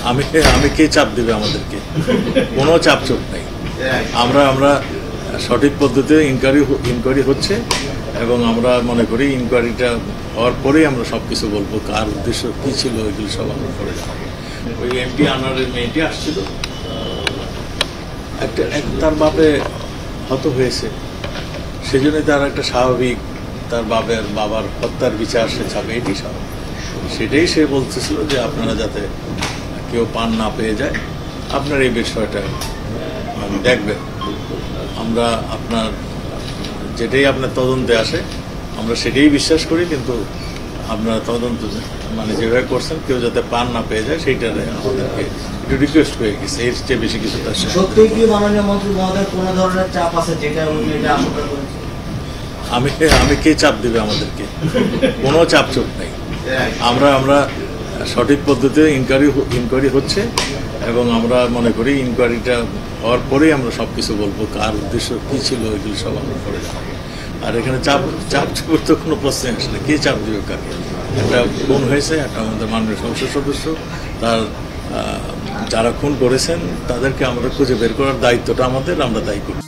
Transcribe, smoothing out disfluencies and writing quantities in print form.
আমি আমি কে চাপ দেবে আমাদেরকে? কোনো চাপ চোখ নেই। আমরা সঠিক পদ্ধতিতে ইনকোয়ারি হচ্ছে এবং আমরা মনে করি ইনকোয়ারিটা হওয়ার পরেই আমরা সব কিছু বলবো, কার উদ্দেশ্য কী ছিল এগুলো সব আমরা করে জানাবো। ওই এমপি আনারের মেয়েটি আসছিল, তার বাপে হত হয়েছে, সেজন্যই তার একটা স্বাভাবিক তার বাবার হত্যার বিচার সে চাবে, এটি স্বাভাবিক। সেটাই সে বলতেছিল যে আপনারা যাতে কেউ পান না পেয়ে যায়, আপনার এই বিষয়টা দেখবেন। আমরা আপনার যেটাই আপনার তদন্তে আসে আমরা সেটাই বিশ্বাস করি, কিন্তু আপনারা তদন্ত মানে যেভাবে করছেন কেউ যাতে পান না পেয়ে যায় সেইটারে আমাদেরকে একটু রিকোয়েস্ট হয়ে গেছে, এর চেয়ে বেশি কিছু তার সাথে। সত্যিই কি মাননীয় মন্ত্রী মহোদয় কোনো ধরনের চাপ আছে যেটা উনি এটা আশঙ্কা করেছেন? আমি কে চাপ দেবে আমাদেরকে? কোনো চাপ চোখ নেই। আমরা সঠিক পদ্ধতিতে ইনকোয়ারি হচ্ছে এবং আমরা মনে করি ইনকোয়ারিটা হওয়ার পরেই আমরা সব কিছু বলবো, কার উদ্দেশ্য কী ছিল এগুলো সব আমরা করে জানাবো। আর এখানে চাপ তো কোনো প্রশ্নই আসে না, কে চাপ দেবে কাকে? একটা খুন হয়েছে, একটা আমাদের মাননীয় সংসদ সদস্য, তার যারা খুন করেছেন তাদেরকে আমরা খুঁজে বের করার দায়িত্বটা আমাদের, আমরা তাই করি।